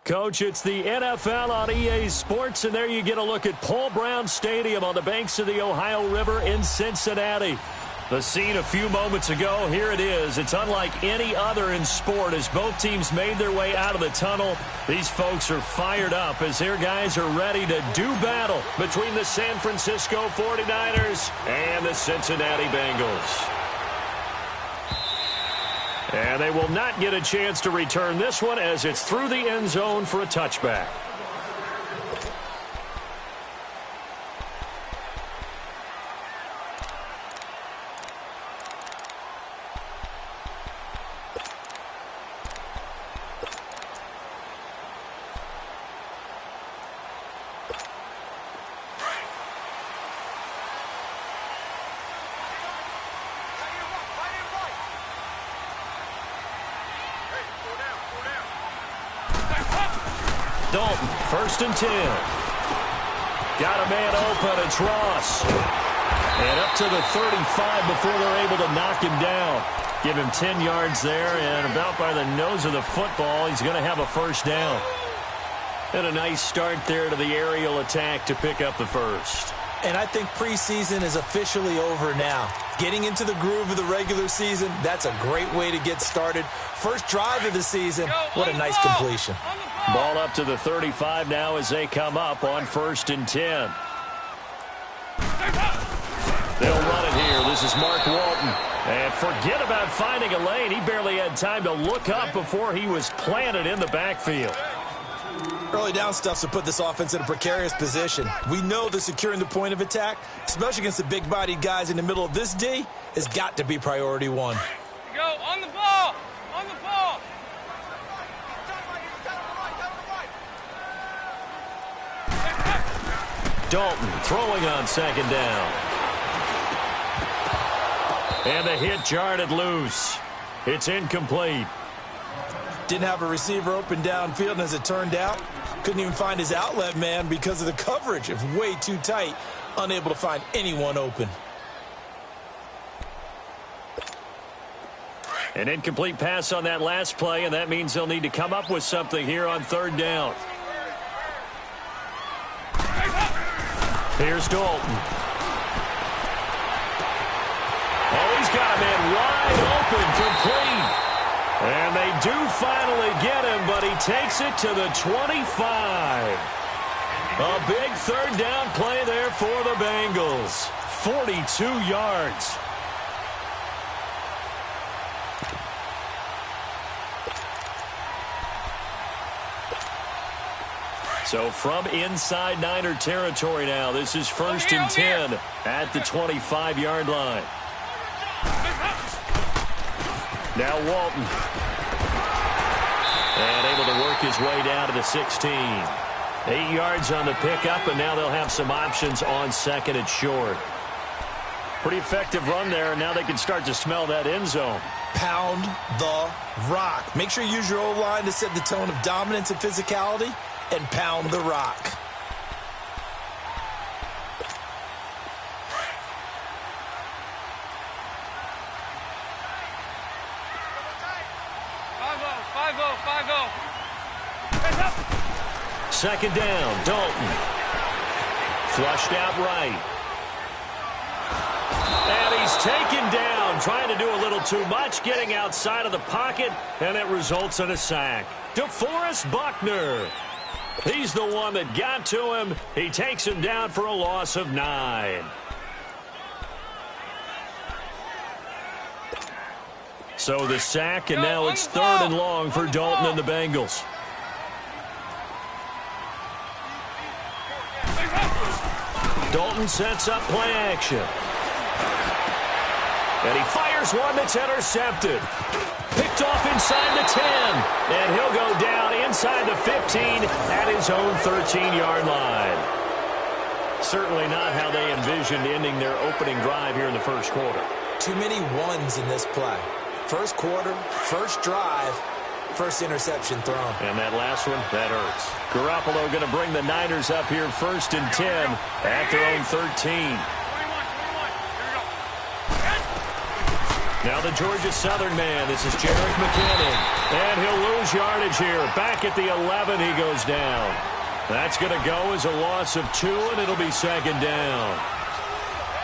Coach, it's the NFL on EA Sports, and there you get a look at Paul Brown Stadium on the banks of the Ohio River in Cincinnati. The scene a few moments ago, here it is. It's unlike any other in sport as both teams made their way out of the tunnel. These folks are fired up as their guys are ready to do battle between the San Francisco 49ers and the Cincinnati Bengals. And they will not get a chance to return this one as it's through the end zone for a touchback. Dalton, 1st and 10. Got a man open. It's Ross. And up to the 35 before they're able to knock him down. Give him 10 yards there, and about by the nose of the football, he's going to have a first down. And a nice start there to the aerial attack to pick up the first. And I think preseason is officially over now. Getting into the groove of the regular season, that's a great way to get started. First drive of the season, what a nice completion. Ball up to the 35 now as they come up on 1st and 10. They'll run it here. This is Mark Walton. And forget about finding a lane. He barely had time to look up before he was planted in the backfield. Early down stuff to put this offense in a precarious position. We know that securing the point of attack, especially against the big-bodied guys in the middle of this D, has got to be priority one. Go on the ball. On the ball. Dalton throwing on 2nd down. And the hit jarred it loose. It's incomplete. Didn't have a receiver open downfield, and as it turned out, couldn't even find his outlet man because of the coverage. It was way too tight, unable to find anyone open. An incomplete pass on that last play, and that means they'll need to come up with something here on 3rd down. Here's Dalton. Oh, he's got a man wide open, complete. And they do finally get him, but he takes it to the 25. A big 3rd down play there for the Bengals. 42 yards. So from inside Niner territory now, this is 1st and 10 at the 25-yard line. Now Walton. And able to work his way down to the 16. 8 yards on the pickup, and now they'll have some options on 2nd and short. Pretty effective run there, and now they can start to smell that end zone. Pound the rock. Make sure you use your O-line to set the tone of dominance and physicality, and pound the rock. Second down, Dalton. Flushed out right. And he's taken down, trying to do a little too much, getting outside of the pocket, and it results in a sack. DeForest Buckner. He's the one that got to him. He takes him down for a loss of 9. So the sack, and now it's 3rd and long for Dalton and the Bengals. Dalton sets up play action. And he fires one that's intercepted. Picked off inside the 10. And he'll go down inside the 15 at his own 13-yard line. Certainly not how they envisioned ending their opening drive here in the 1st quarter. Too many ones in this play. 1st quarter, 1st drive, 1st interception thrown. And that last one, that hurts. Garoppolo going to bring the Niners up here 1st and 10 at their own 13. Now the Georgia Southern man. This is Jarek McKinnon. And he'll lose yardage here. Back at the 11, he goes down. That's going to go as a loss of 2, and it'll be second down.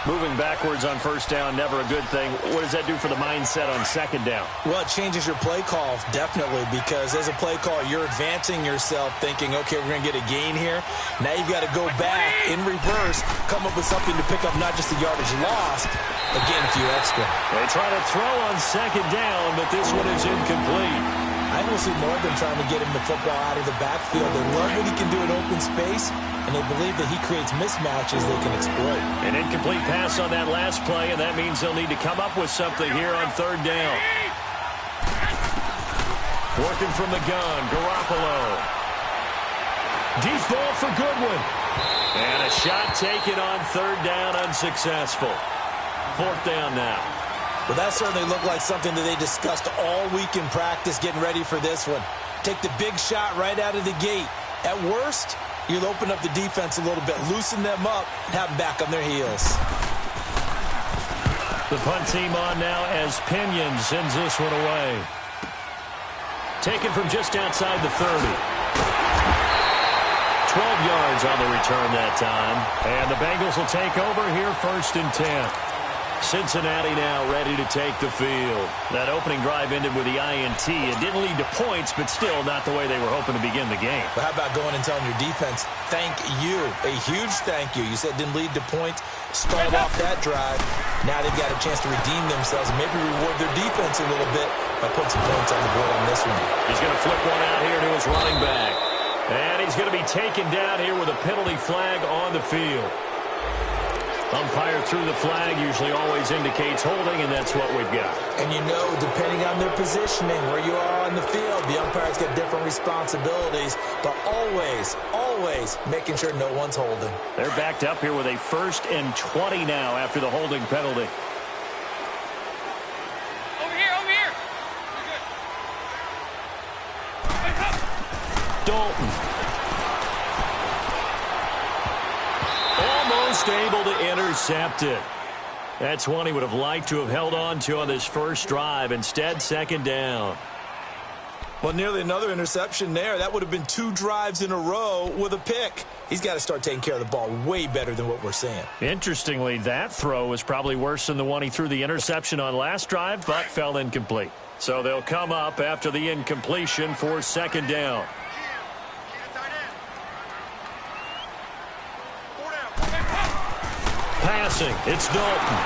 Moving backwards on first down, never a good thing. What does that do for the mindset on second down? Well, it changes your play call, definitely, because as a play call, you're advancing yourself thinking, okay, we're going to get a gain here. Now you've got to go back in reverse, come up with something to pick up not just the yardage lost, but gain a few extra. They try to throw on second down, but this one is incomplete. I will see more than trying to get him the football out of the backfield. They love what he can do in open space, and they believe that he creates mismatches they can exploit. An incomplete pass on that last play, and that means they'll need to come up with something here on third down. Working from the gun, Garoppolo. Deep ball for Goodwin. And a shot taken on third down, unsuccessful. Fourth down now. Well, that certainly looked like something that they discussed all week in practice getting ready for this one. Take the big shot right out of the gate. At worst, you'll open up the defense a little bit, loosen them up, and have them back on their heels. The punt team on now as Pinion sends this one away. Taken from just outside the 30. 12 yards on the return that time. And the Bengals will take over here first and 10. Cincinnati now ready to take the field. That opening drive ended with the INT. It didn't lead to points, but still not the way they were hoping to begin the game. But how about going and telling your defense, thank you, a huge thank you. You said it didn't lead to points, stalled off that drive. Now they've got a chance to redeem themselves and maybe reward their defense a little bit by putting some points on the board on this one. He's going to flip one out here to his running back. And he's going to be taken down here with a penalty flag on the field. Umpire through the flag usually always indicates holding, and that's what we've got. And you know, depending on their positioning, where you are on the field, the umpire's got different responsibilities, but always, always making sure no one's holding. They're backed up here with a 1st and 20 now after the holding penalty. Over here, over here. You're good. Dalton. Almost able to intercept it. That's one he would have liked to have held on to on this first drive. Instead, second down. Well, nearly another interception there. That would have been 2 drives in a row with a pick. He's got to start taking care of the ball way better than what we're seeing. Interestingly, that throw was probably worse than the one he threw the interception on last drive, but fell incomplete. So they'll come up after the incompletion for second down. Passing, it's Dalton.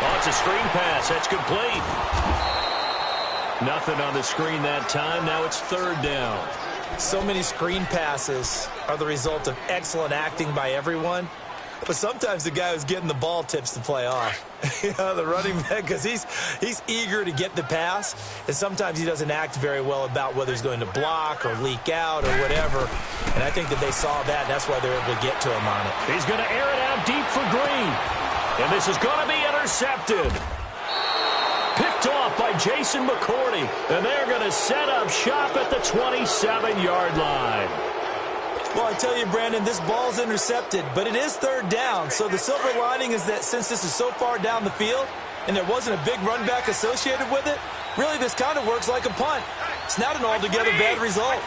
Oh, it's a screen pass. That's complete. Nothing on the screen that time. Now it's third down. So many screen passes are the result of excellent acting by everyone. But sometimes the guy who's getting the ball tips the play off. You know, the running back, because he's eager to get the pass, and sometimes he doesn't act very well about whether he's going to block or leak out or whatever. And I think that they saw that, and that's why they're able to get to him on it. He's going to air it out deep for Green. And this is going to be intercepted. Picked off by Jason McCourty. And they're going to set up shop at the 27-yard line. Well, I tell you, Brandon, this ball's intercepted, but it is third down. So the silver lining is that since this is so far down the field and there wasn't a big run back associated with it, really this kind of works like a punt. It's not an altogether bad result.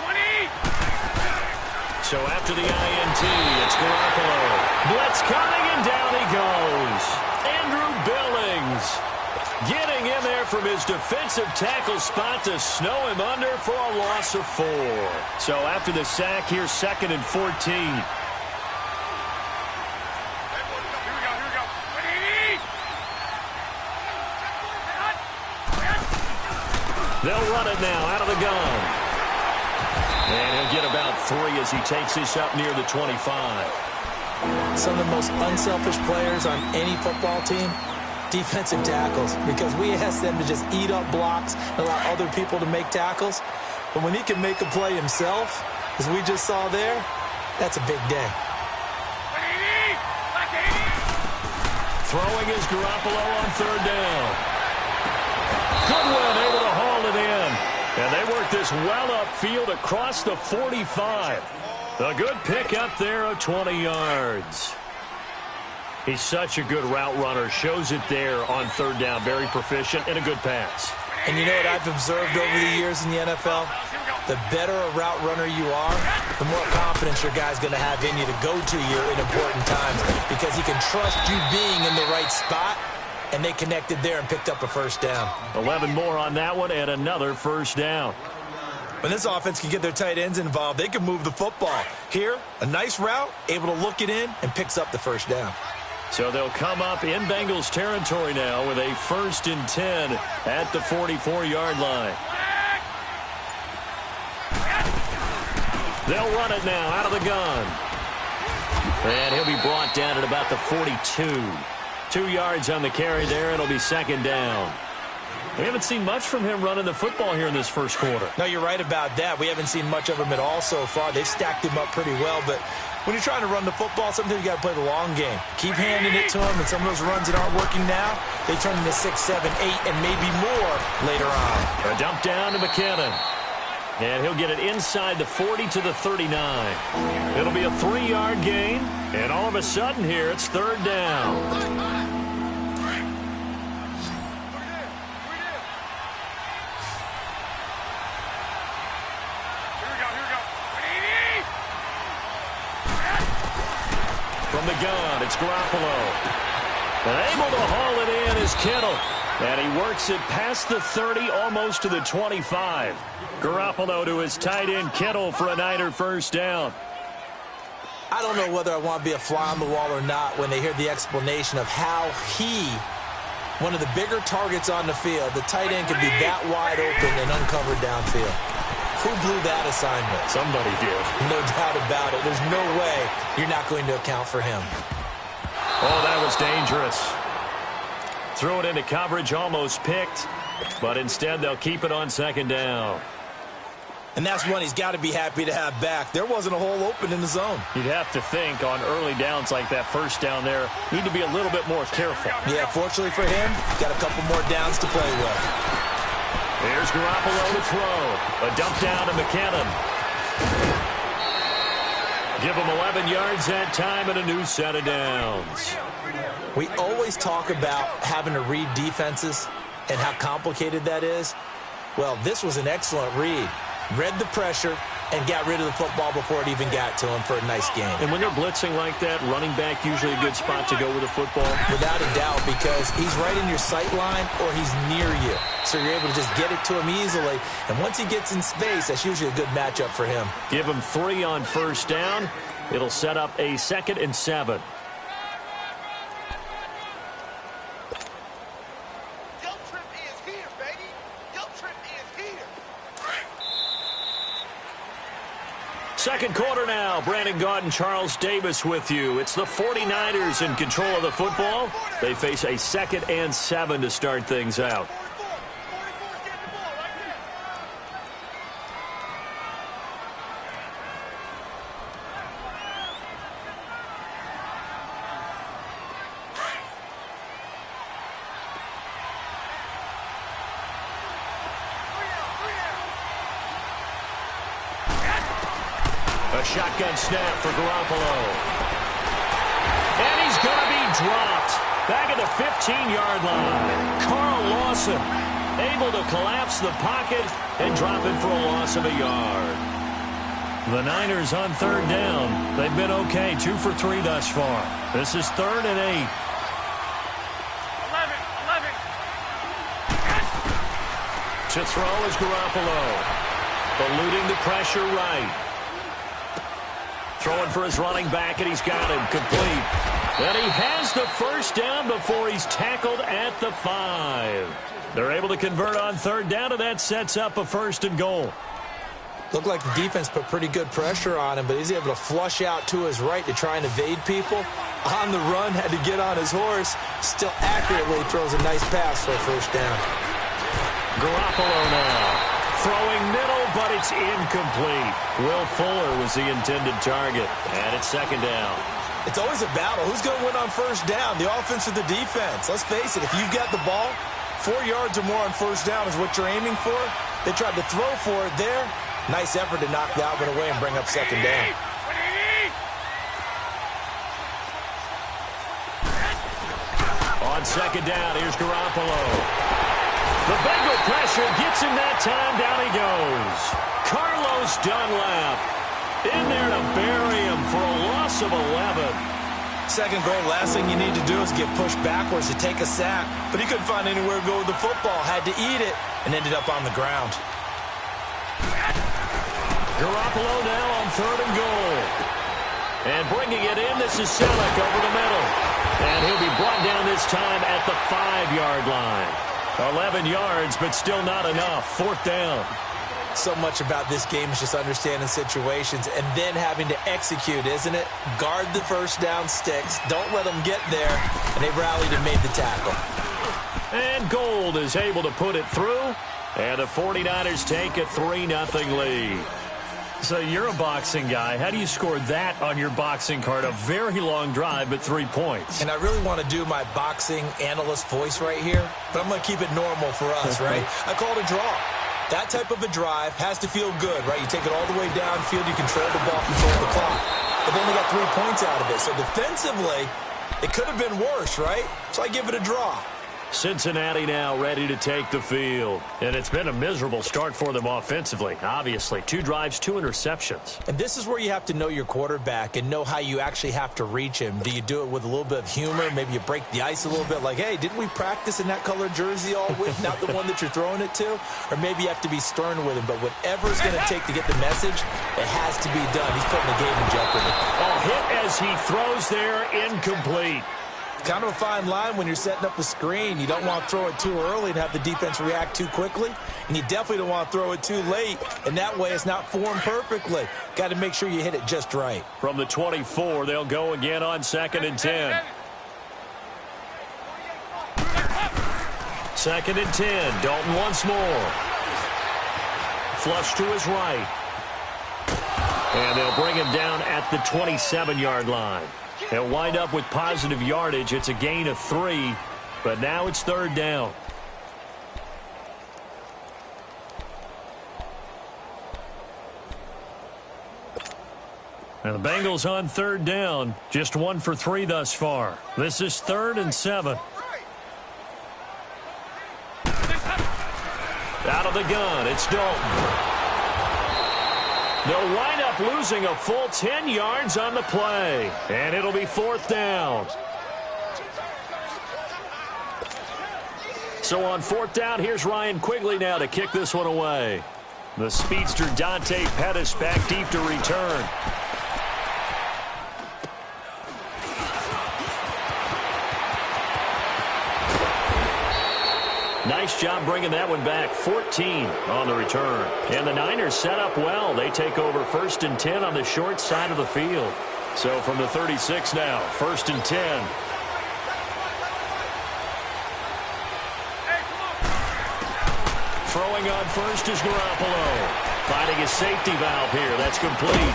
So after the INT, it's Garoppolo. Blitz coming, and down he goes. Andrew Billings getting in there from his defensive tackle spot to snow him under for a loss of 4. So after the sack, here's 2nd and 14. They'll run it now out of the gun. And he'll get about 3 as he takes this up near the 25. Some of the most unselfish players on any football team, defensive tackles, because we ask them to just eat up blocks and allow other people to make tackles. But when he can make a play himself, as we just saw there, that's a big day. Throwing is Garoppolo on third down. Goodwin able to haul it in. And they work this well upfield across the 45. A good pick up there of 20 yards. He's such a good route runner. Shows it there on third down. Very proficient and a good pass. And you know what I've observed over the years in the NFL? The better a route runner you are, the more confidence your guy's going to have in you to go to you in important times because he can trust you being in the right spot, and they connected there and picked up a first down. 11 more on that one and another first down. When this offense can get their tight ends involved, they can move the football. Here, a nice route, able to look it in, and picks up the first down. So they'll come up in Bengals territory now with a 1st and 10 at the 44-yard line. They'll run it now out of the gun. And he'll be brought down at about the 42. 2 yards on the carry there. It'll be 2nd down. We haven't seen much from him running the football here in this first quarter. No, you're right about that. We haven't seen much of him at all so far. They've stacked him up pretty well, but when you're trying to run the football, sometimes you got to play the long game. Keep handing it to him, and some of those runs that aren't working now, they turn into 6, 7, 8, and maybe more later on. A dump down to McKinnon. And he'll get it inside the 40 to the 39. It'll be a 3-yard gain, and all of a sudden here, it's 3rd down. From the gun, it's Garoppolo. And able to haul it in is Kittle. And he works it past the 30, almost to the 25. Garoppolo to his tight end, Kittle, for a Niner first down. I don't know whether I want to be a fly on the wall or not when they hear the explanation of how he, one of the bigger targets on the field, the tight end could be that wide open and uncovered downfield. Who blew that assignment? Somebody did. No doubt about it. There's no way you're not going to account for him. Oh, that was dangerous. Threw it into coverage, almost picked, but instead they'll keep it on 2nd down. And that's one he's got to be happy to have back. There wasn't a hole open in the zone. You'd have to think on early downs like that first down there, need to be a little bit more careful. Yeah, fortunately for him, got a couple more downs to play with. Here's Garoppolo to throw. A dump down to McKinnon. Give him 11 yards that time and a new set of downs. We always talk about having to read defenses and how complicated that is. Well, this was an excellent read. Read the pressure and got rid of the football before it even got to him for a nice game. And when they're blitzing like that, running back usually a good spot to go with the football? Without a doubt, because he's right in your sight line or he's near you. So you're able to just get it to him easily. And once he gets in space, that's usually a good matchup for him. Give him 3 on first down. It'll set up a 2nd and 7. Second quarter now. Brandon Gaudin, Charles Davis with you. It's the 49ers in control of the football. They face a 2nd and 7 to start things out. A shotgun snap for Garoppolo. And he's going to be dropped. Back at the 15-yard line. Carl Lawson able to collapse the pocket and drop it for a loss of a yard. The Niners on 3rd down. They've been okay. 2 for 3 thus far. This is 3rd and 8. 11. To throw is Garoppolo. Eluding the pressure right. Throwing for his running back, and he's got him complete. And he has the first down before he's tackled at the 5. They're able to convert on 3rd down, and that sets up a 1st and goal. Looked like the defense put pretty good pressure on him, but he's able to flush out to his right to try and evade people. On the run, had to get on his horse. Still accurately throws a nice pass for a first down. Garoppolo now. Throwing middle, but it's incomplete. Will Fuller was the intended target, and it's 2nd down. It's always a battle. Who's going to win on first down, the offense or the defense? Let's face it, if you've got the ball, 4 yards or more on first down is what you're aiming for. They tried to throw for it there. Nice effort to knock that one away and bring up 2nd down. on second down. Here's Garoppolo. The Bengal pressure gets him that time. Down he goes. Carlos Dunlap in there to bury him for a loss of 11. Second goal, last thing you need to do is get pushed backwards to take a sack. But he couldn't find anywhere to go with the football. Had to eat it and ended up on the ground. Garoppolo now on third and goal. And bringing it in, this is Selleck over the middle. And he'll be brought down this time at the 5-yard line. 11 yards, but still not enough. Fourth down. So much about this game is just understanding situations and then having to execute, isn't it? Guard the first down sticks. Don't let them get there. And they rallied and made the tackle. And Gold is able to put it through. And the 49ers take a 3-0 lead. So you're a boxing guy. How do you score that on your boxing card? A very long drive, but 3 points. And I really want to do my boxing analyst voice right here, but I'm going to keep it normal for us, right? I call it a draw. That type of a drive has to feel good, right? You take it all the way downfield, you control the ball, control the clock. But then we got 3 points out of it. So defensively, it could have been worse, right? So I give it a draw. Cincinnati now ready to take the field. And it's been a miserable start for them offensively, obviously. 2 drives, 2 interceptions. And this is where you have to know your quarterback and know how you actually have to reach him. Do you do it with a little bit of humor? Maybe you break the ice a little bit like, hey, didn't we practice in that colored jersey all week? Not the one that you're throwing it to? Or maybe you have to be stern with him. But whatever it's going to take to get the message, it has to be done. He's putting the game in jeopardy. A hit as he throws there, incomplete. Kind of a fine line when you're setting up a screen. You don't want to throw it too early and have the defense react too quickly. And you definitely don't want to throw it too late. And that way it's not formed perfectly. Got to make sure you hit it just right. From the 24, they'll go again on 2nd and 10. 2nd and 10. Dalton once more. Flush to his right. And they'll bring him down at the 27-yard line. They'll wind up with positive yardage. It's a gain of 3, but now it's 3rd down. And the Bengals on 3rd down. Just 1 for 3 thus far. This is 3rd and 7. Out of the gun, it's Dalton. They'll wind up losing a full 10 yards on the play. And it'll be 4th down. So on 4th down, here's Ryan Quigley now to kick this one away. The speedster Dante Pettis back deep to return. Nice job bringing that one back. 14 on the return. And the Niners set up well. They take over 1st and 10 on the short side of the field. So from the 36 now, 1st and 10. Throwing on first is Garoppolo. Finding his safety valve here. That's complete.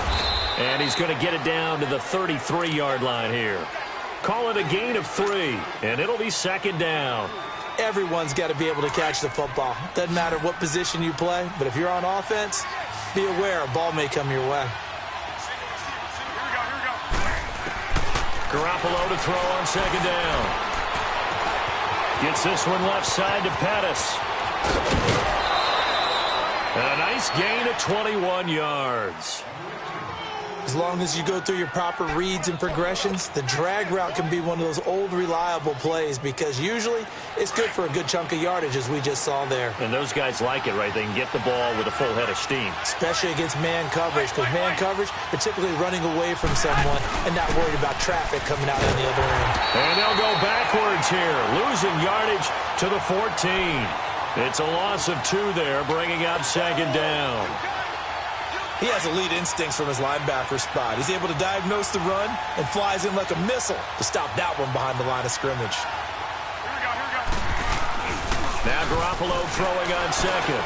And he's going to get it down to the 33-yard line here. Call it a gain of 3. And it'll be 2nd down. Everyone's got to be able to catch the football. Doesn't matter what position you play, but if you're on offense, be aware a ball may come your way. Garoppolo to throw on 2nd down. Gets this one left side to Pettis. And a nice gain of 21 yards. As long as you go through your proper reads and progressions, the drag route can be one of those old reliable plays because usually it's good for a good chunk of yardage as we just saw there. And those guys like it, right? They can get the ball with a full head of steam. Especially against man coverage because man coverage, particularly running away from someone and not worried about traffic coming out on the other end. And they'll go backwards here, losing yardage to the 14. It's a loss of 2 there, bringing up 2nd down. He has elite instincts from his linebacker spot. He's able to diagnose the run and flies in like a missile to stop that one behind the line of scrimmage. Now Garoppolo throwing on 2nd.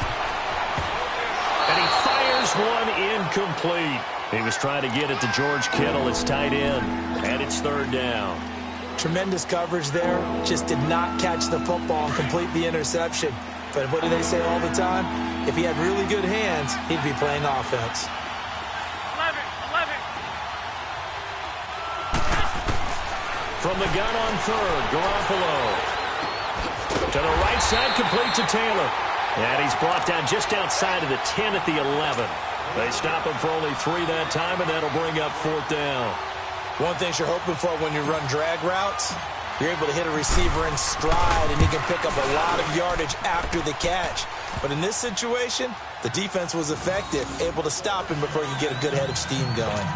And he fires one incomplete. He was trying to get it to George Kittle, his tight end. And it's 3rd down. Tremendous coverage there. Just did not catch the football and complete the interception. But what do they say all the time? If he had really good hands, he'd be playing offense. 11. From the gun on third, Garoppolo. To the right side, complete to Taylor. And he's brought down just outside of the 10 at the 11. They stop him for only 3 that time, and that'll bring up 4th down. One thing you're hoping for when you run drag routes, you're able to hit a receiver in stride, and he can pick up a lot of yardage after the catch. But in this situation, the defense was effective, able to stop him before he could get a good head of steam going.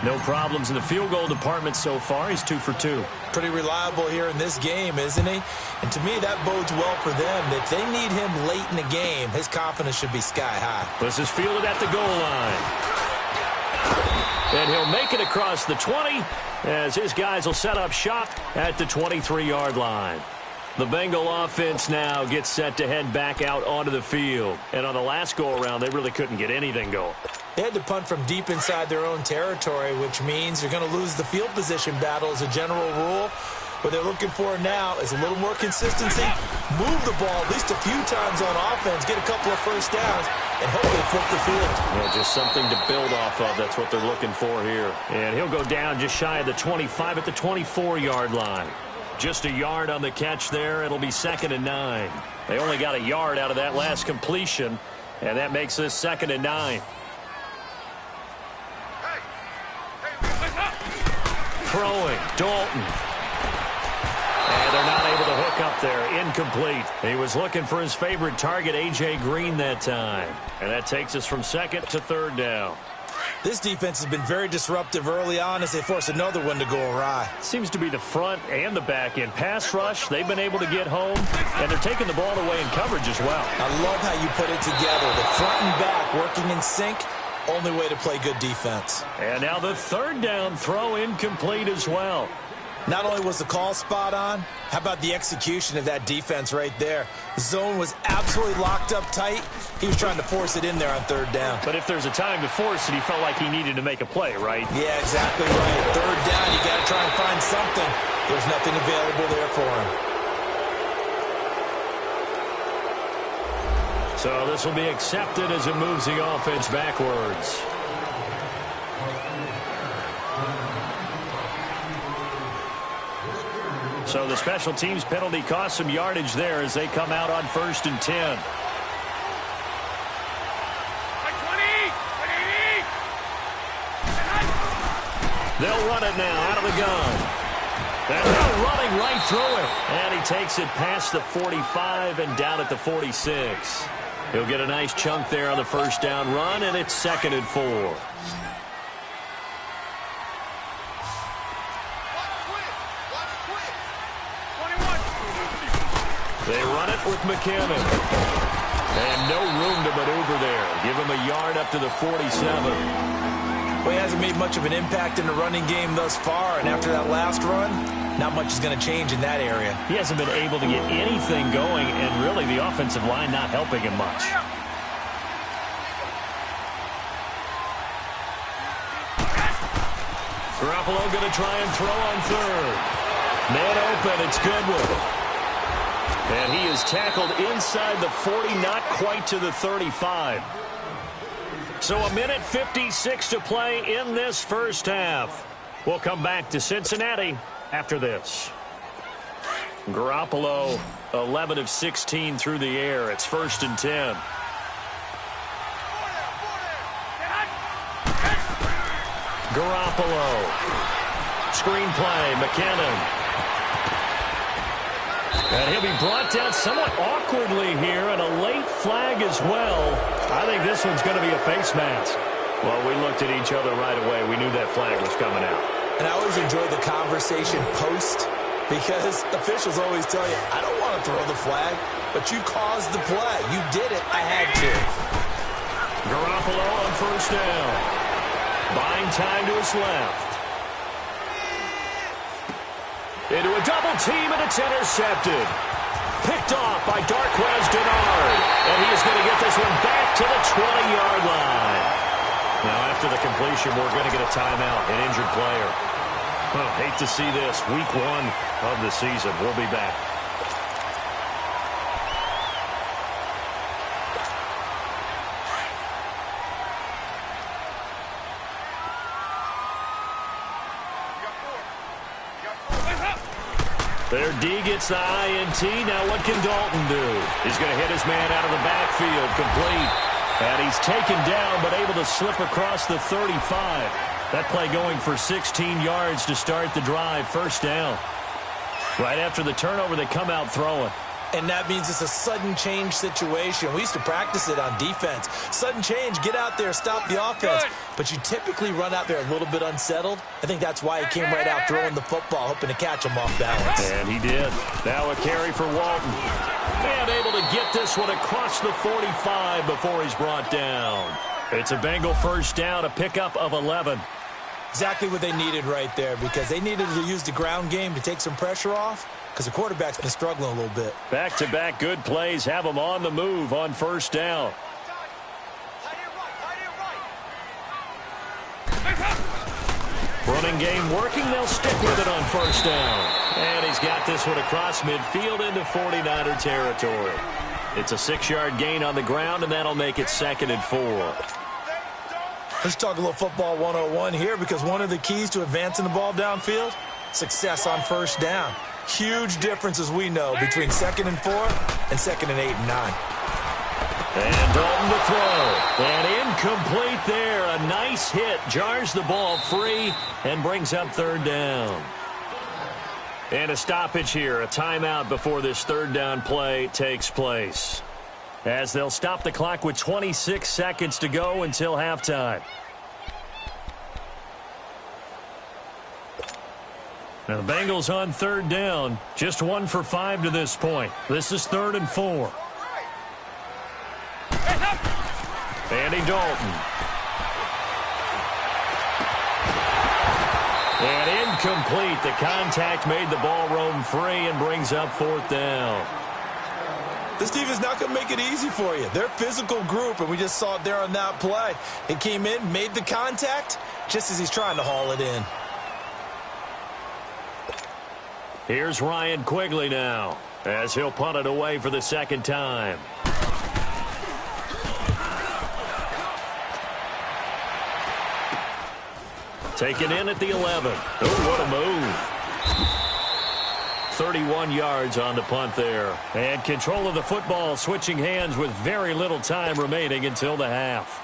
No problems in the field goal department so far. He's 2 for 2. Pretty reliable here in this game, isn't he? And to me, that bodes well for them. If they need him late in the game, his confidence should be sky high. This is fielded at the goal line. And he'll make it across the 20 as his guys will set up shop at the 23-yard line. The Bengal offense now gets set to head back out onto the field. And on the last go-around, they really couldn't get anything going. They had to punt from deep inside their own territory, which means you're going to lose the field position battle as a general rule. What they're looking for now is a little more consistency, move the ball at least a few times on offense, get a couple of first downs, and hopefully flip the field. Yeah, just something to build off of. That's what they're looking for here. And he'll go down just shy of the 25 at the 24-yard line. Just a yard on the catch there. It'll be 2nd and 9. They only got a yard out of that last completion, and that makes this 2nd and 9. Throwing, Dalton. And they're not able to hook up there. Incomplete. He was looking for his favorite target, A.J. Green, that time. And that takes us from 2nd to 3rd down. This defense has been very disruptive early on as they force another one to go awry. Seems to be the front and the back end. Pass rush, they've been able to get home, and they're taking the ball away in coverage as well. I love how you put it together. The front and back working in sync. Only way to play good defense. And now the 3rd down throw incomplete as well. Not only was the call spot on, how about the execution of that defense right there? The zone was absolutely locked up tight. He was trying to force it in there on 3rd down. But if there's a time to force it, he felt like he needed to make a play, right? Yeah, exactly right. 3rd down, you got to try and find something. There's nothing available there for him. So this will be accepted as it moves the offense backwards. So the special teams penalty cost some yardage there as they come out on 1st and 10. They'll run it now out of the gun. And they're running right through it. And he takes it past the 45 and down at the 46. He'll get a nice chunk there on the 1st down run, and it's 2nd and 4. They run it with McKinnon. And no room to maneuver there. Give him a yard up to the 47. Well, he hasn't made much of an impact in the running game thus far, and after that last run, not much is going to change in that area. He hasn't been able to get anything going, and really the offensive line not helping him much. Garoppolo going to try and throw on 3rd. Man open, it's Goodwin. And he is tackled inside the 40, not quite to the 35. So a minute 56 to play in this 1st half. We'll come back to Cincinnati after this. Garoppolo, 11 of 16 through the air. It's 1st and 10. Garoppolo. Screen play, McKinnon. And he'll be brought down somewhat awkwardly here, and a late flag as well. I think this one's going to be a face mask. Well, we looked at each other right away. We knew that flag was coming out. And I always enjoy the conversation post, because officials always tell you, I don't want to throw the flag, but you caused the play. You did it. I had to. Garoppolo on 1st down. Buying time to his left. Into a double team, and it's intercepted. Picked off by Darquez Denard. And he is going to get this one back to the 20-yard line. Now, after the completion, we're going to get a timeout, an injured player. Oh, hate to see this. Week 1 of the season. We'll be back. Their D gets the INT. Now what can Dalton do? He's going to hit his man out of the backfield. Complete. And he's taken down but able to slip across the 35. That play going for 16 yards to start the drive. First down. Right after the turnover, they come out throwing. And that means it's a sudden change situation. We used to practice it on defense. Sudden change, get out there, stop the offense. But you typically run out there a little bit unsettled. I think that's why he came right out throwing the football, hoping to catch him off balance. And he did. Now a carry for Walton. And able to get this one across the 45 before he's brought down. It's a Bengal first down, a pickup of 11. Exactly what they needed right there, because they needed to use the ground game to take some pressure off, because the quarterback's been struggling a little bit. Back-to-back good plays have them on the move on first down. Running game working. They'll stick with it on first down. And he's got this one across midfield into 49er territory. It's a 6-yard gain on the ground, and that'll make it 2nd and 4. Let's talk a little football 101 here, because one of the keys to advancing the ball downfield, success on first down. Huge difference, as we know, between 2nd and 4 and 2nd and 8 and 9. And Dalton to throw. And incomplete there. A nice hit. Jars the ball free and brings up 3rd down. And a stoppage here. A timeout before this 3rd down play takes place, as they'll stop the clock with 26 seconds to go until halftime. Now the Bengals on 3rd down. Just 1 for 5 to this point. This is 3rd and 4. Andy Dalton. And incomplete. The contact made the ball roam free and brings up 4th down. This team is not going to make it easy for you. They're a physical group, and we just saw it there on that play. He came in, made the contact, just as he's trying to haul it in. Here's Ryan Quigley now, as he'll punt it away for the 2nd time. Taken in at the 11. Oh, what a move. 31 yards on the punt there. And control of the football, switching hands with very little time remaining until the half.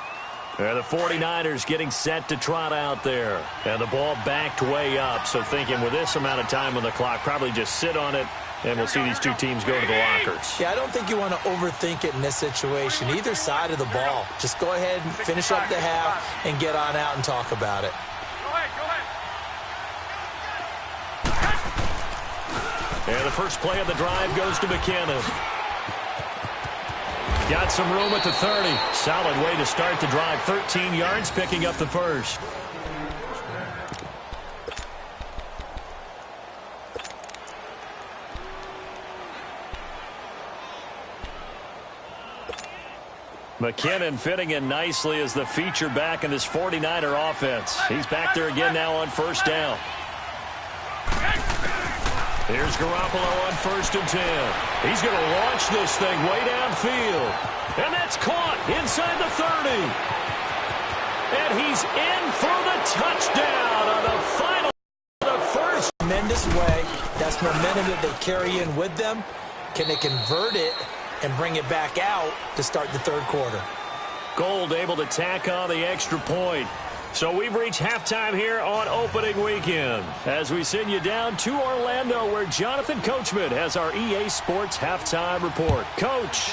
And the 49ers getting set to trot out there. And the ball backed way up, so thinking with this amount of time on the clock, probably just sit on it, and we'll see these two teams go to the lockers. Yeah, I don't think you want to overthink it in this situation. Either side of the ball. Just go ahead and finish up the half and get on out and talk about it. And the first play of the drive goes to McKinnon. Got some room at the 30. Solid way to start the drive. 13 yards, picking up the first. McKinnon fitting in nicely as the feature back in this 49er offense. He's back there again now on first down. Here's Garoppolo on 1st and 10. He's going to launch this thing way downfield. And that's caught inside the 30. And he's in for the touchdown on the final of the first. Tremendous way. That's momentum that they carry in with them. Can they convert it and bring it back out to start the 3rd quarter? Gold able to tack on the extra point. So we've reached halftime here on opening weekend, as we send you down to Orlando, where Jonathan Coachman has our EA Sports halftime report. Coach.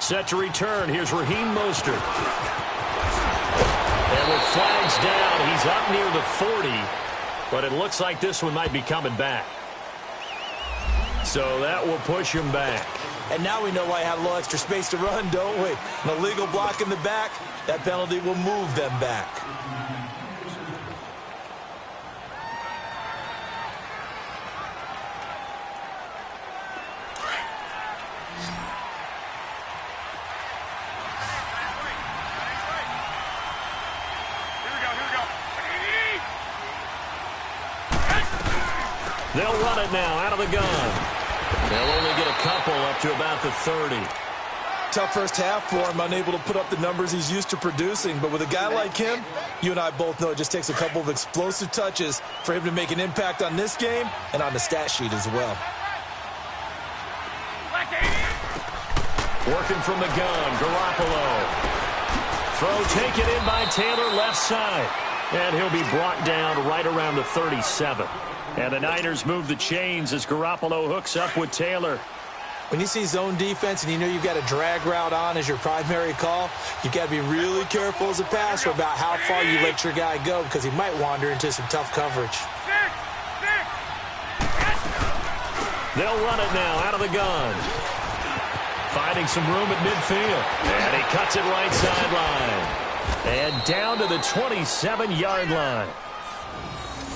Set to return. Here's Raheem Mostert. And with flags down, he's up near the 40, but it looks like this one might be coming back. So that will push him back. And now we know why I have a little extra space to run, don't we? An illegal block in the back, that penalty will move them back. They'll run it now out of the gun. They'll only get a couple up to about the 30. tough first half for him, unable to put up the numbers he's used to producing. But with a guy like him, you and I both know it just takes a couple of explosive touches for him to make an impact on this game and on the stat sheet as well. Working from the gun, Garoppolo. Throw taken in by Taylor, left side. And he'll be brought down right around the 37. And the Niners move the chains as Garoppolo hooks up with Taylor. When you see zone defense and you know you've got a drag route on as your primary call, you've got to be really careful as a passer about how far you let your guy go because he might wander into some tough coverage. They'll run it now out of the gun. Finding some room at midfield. And he cuts it right sideline. And down to the 27-yard line.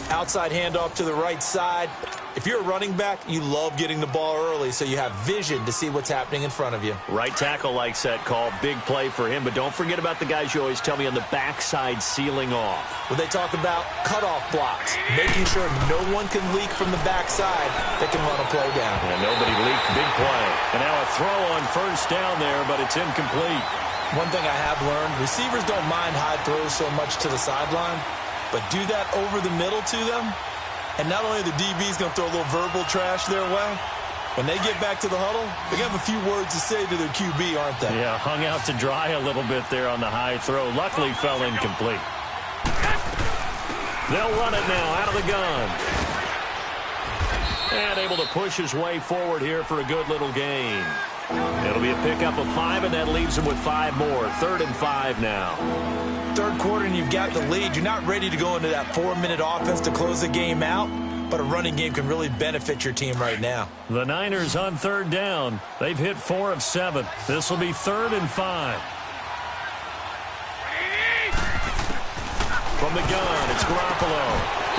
Outside handoff to the right side. If you're a running back, you love getting the ball early so you have vision to see what's happening in front of you. Right tackle likes that call. Big play for him. But don't forget about the guys you always tell me on the backside sealing off. When they talk about cutoff blocks, making sure no one can leak from the backside that can run a play down. And nobody leaked. Big play. And now a throw on first down there, but it's incomplete. One thing I have learned, receivers don't mind high throws so much to the sideline, but do that over the middle to them. And not only are the DBs going to throw a little verbal trash their way, when they get back to the huddle, they have a few words to say to their QB, aren't they? Yeah, hung out to dry a little bit there on the high throw. Luckily fell incomplete. They'll run it now out of the gun. And able to push his way forward here for a good little gain. It'll be a pickup of 5, and that leaves him with 5 more. 3rd and 5 now. Third quarter and you've got the lead. You're not ready to go into that 4-minute offense to close the game out, but a running game can really benefit your team right now. The Niners on 3rd down. They've hit 4 of 7. This will be 3rd and 5. From the gun, it's Garoppolo.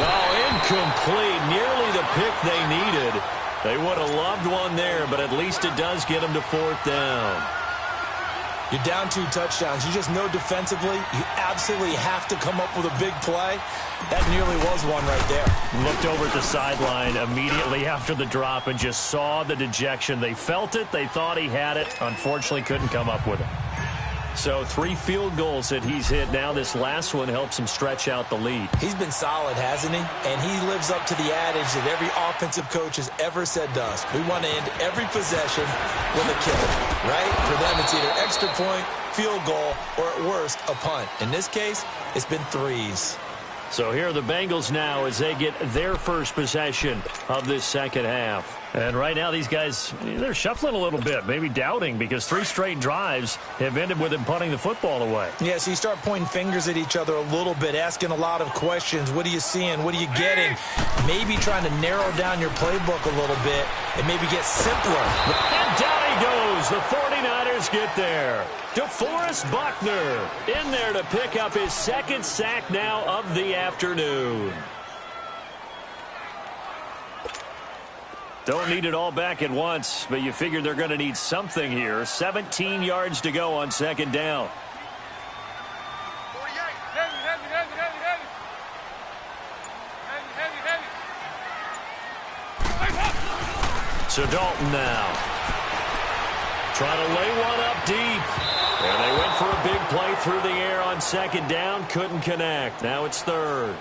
Oh, incomplete. Nearly the pick they needed. They would have loved one there, but at least it does get them to 4th down. You're down 2 touchdowns. You just know defensively you absolutely have to come up with a big play. That nearly was one right there. Looked over at the sideline immediately after the drop and just saw the dejection. They felt it. They thought he had it. Unfortunately, couldn't come up with it. So 3 field goals that he's hit. Now this last one helps him stretch out the lead. He's been solid, hasn't he? And he lives up to the adage that every offensive coach has ever said to us. We want to end every possession with a kill, right? For them, it's either extra point, field goal, or at worst, a punt. In this case, it's been 3s. So here are the Bengals now as they get their first possession of this second half. And right now these guys, they're shuffling a little bit, maybe doubting, because 3 straight drives have ended with them punting the football away. Yeah, so you start pointing fingers at each other a little bit, asking a lot of questions. What are you seeing? What are you getting? Maybe trying to narrow down your playbook a little bit and maybe get simpler. And down he goes. The 49ers get there. DeForest Buckner in there to pick up his 2nd sack now of the afternoon. Don't need it all back at once, but you figure they're going to need something here. 17 yards to go on 2nd down. So Dalton now. Trying to lay one up deep. And they went for a big play through the air on 2nd down. Couldn't connect. Now it's 3rd.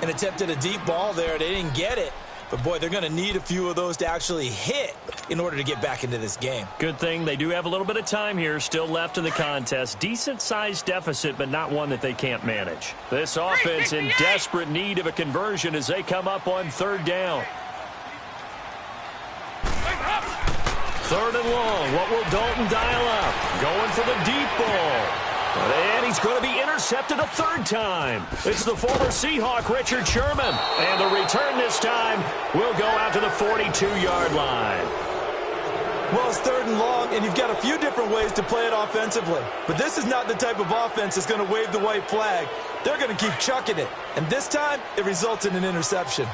And attempted a deep ball there. They didn't get it. But, boy, they're going to need a few of those to actually hit in order to get back into this game. Good thing they do have a little bit of time here still left in the contest. Decent-sized deficit, but not one that they can't manage. This offense in desperate need of a conversion as they come up on 3rd down. 3rd and long. What will Dalton dial up? Going for the deep ball. And he's going to be intercepted a 3rd time. It's the former Seahawk, Richard Sherman. And the return this time will go out to the 42-yard line. Well, it's 3rd and long, and you've got a few different ways to play it offensively. But this is not the type of offense that's going to wave the white flag. They're going to keep chucking it. And this time, it results in an interception.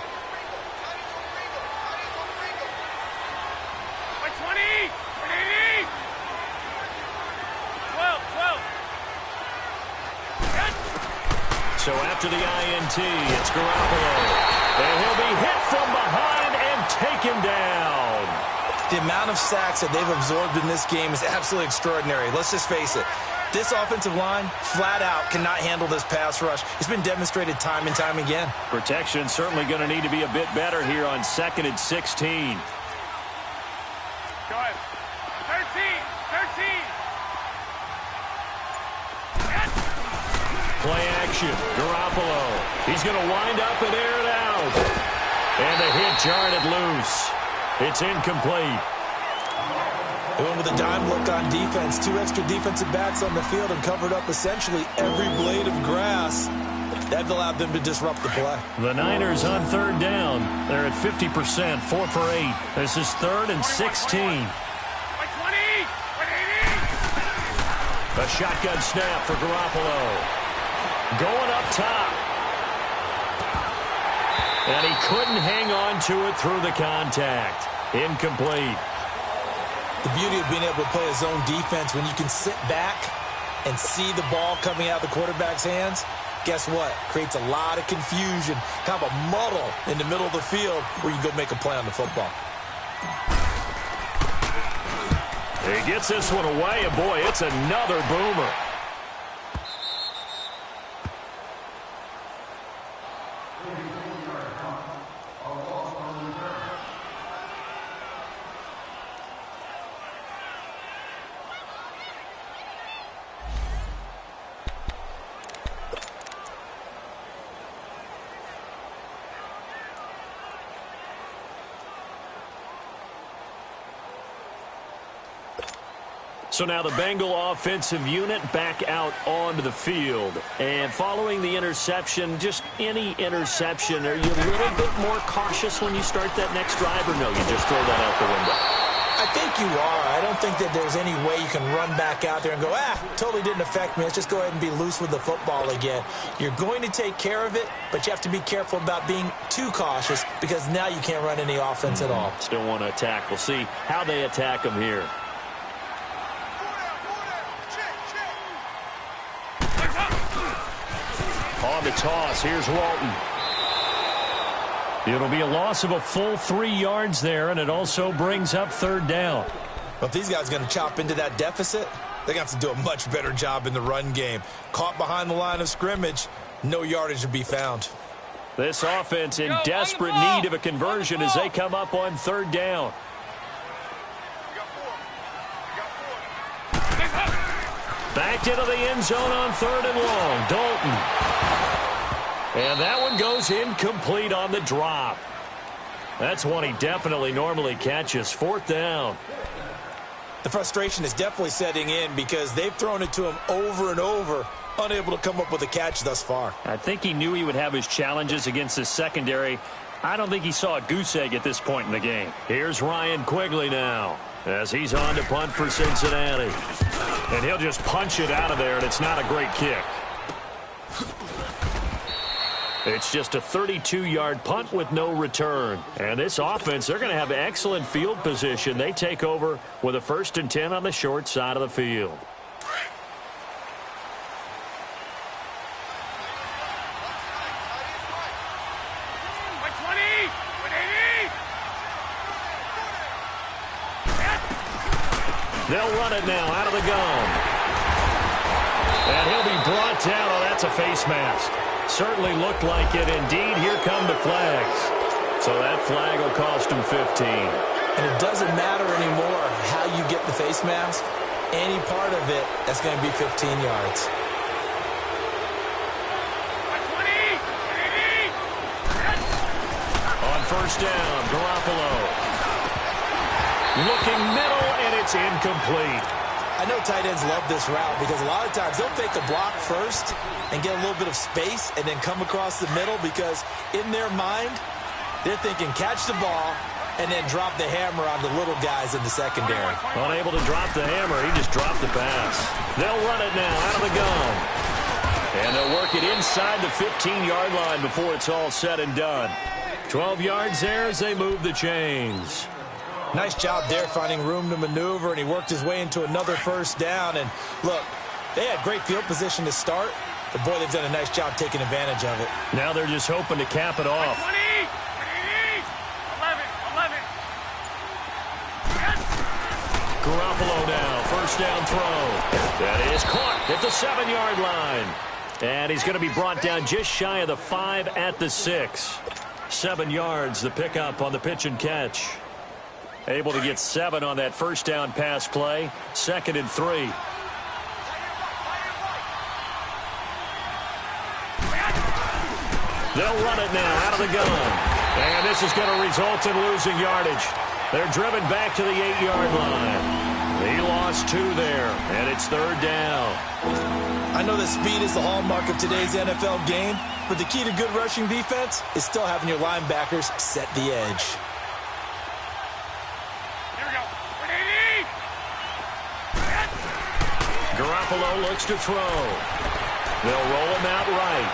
So after the INT, it's Garoppolo. And he'll be hit from behind and taken down. The amount of sacks that they've absorbed in this game is absolutely extraordinary. Let's just face it. This offensive line, flat out, cannot handle this pass rush. It's been demonstrated time and time again. Protection certainly going to need to be a bit better here on 2nd and 16. Go ahead. 13. Play action. Garoppolo. He's going to wind up and air it out. And the hit jarred it loose. It's incomplete. They went with a dime look on defense. 2 extra defensive backs on the field and covered up essentially every blade of grass. That allowed them to disrupt the play. The Niners on 3rd down. They're at 50%, 4 for 8. This is 3rd and 16. A shotgun snap for Garoppolo. Going up top. And he couldn't hang on to it through the contact. Incomplete. The beauty of being able to play a zone defense, when you can sit back and see the ball coming out of the quarterback's hands, guess what? Creates a lot of confusion, kind of a muddle in the middle of the field where you can go make a play on the football. He gets this one away, and boy, it's another boomer. So now the Bengal offensive unit back out onto the field. And following the interception, just any interception, are you a little bit more cautious when you start that next drive, or no, you just throw that out the window? I think you are. I don't think that there's any way you can run back out there and go, totally didn't affect me. Let's just go ahead and be loose with the football again. You're going to take care of it, but you have to be careful about being too cautious because now you can't run any offense at all. Still want to attack. We'll see how they attack them here. On the toss, here's Walton. It'll be a loss of a full 3 yards there, and it also brings up 3rd down. But if these guys are going to chop into that deficit, they're going to have to do a much better job in the run game. Caught behind the line of scrimmage, no yardage to be found. This offense in desperate need of a conversion as they come up on 3rd down. Backed into the end zone on 3rd and long. Dalton. And that one goes incomplete on the drop. That's one he definitely normally catches. 4th down. The frustration is definitely setting in because they've thrown it to him over and over, unable to come up with a catch thus far. I think he knew he would have his challenges against his secondary. I don't think he saw a goose egg at this point in the game. Here's Ryan Quigley now as he's on to punt for Cincinnati. And he'll just punch it out of there, and it's not a great kick. It's just a 32-yard punt with no return. And this offense, they're going to have excellent field position. They take over with a 1st and 10 on the short side of the field. They'll run it now out of the gun. And he'll be brought down. Oh, that's a face mask. Certainly looked like it. Indeed, here come the flags. So that flag will cost him 15. And it doesn't matter anymore how you get the face mask. Any part of it, that's going to be 15 yards. On 1st down, Garoppolo. Looking middle, and it's incomplete. I know tight ends love this route because a lot of times they'll fake a block first and get a little bit of space and then come across the middle because in their mind, they're thinking catch the ball and then drop the hammer on the little guys in the secondary. Unable to drop the hammer, he just dropped the pass. They'll run it now out of the gun. And they'll work it inside the 15-yard line before it's all said and done. 12 yards there as they move the chains. Nice job there finding room to maneuver, and he worked his way into another 1st down. And look, they had great field position to start, but boy, they've done a nice job taking advantage of it. Now they're just hoping to cap it off. 20, 11. Garoppolo now, first down throw. That is caught at the 7-yard line. And he's going to be brought down just shy of the 5 at the 6. 7 yards, the pickup on the pitch and catch. Able to get 7 on that first down pass play. 2nd and 3. They'll run it now out of the gun. And this is going to result in losing yardage. They're driven back to the 8-yard line. He lost 2 there, and it's 3rd down. I know that speed is the hallmark of today's NFL game, but the key to good rushing defense is still having your linebackers set the edge. Here we go. 180. Garoppolo looks to throw. They'll roll him out right.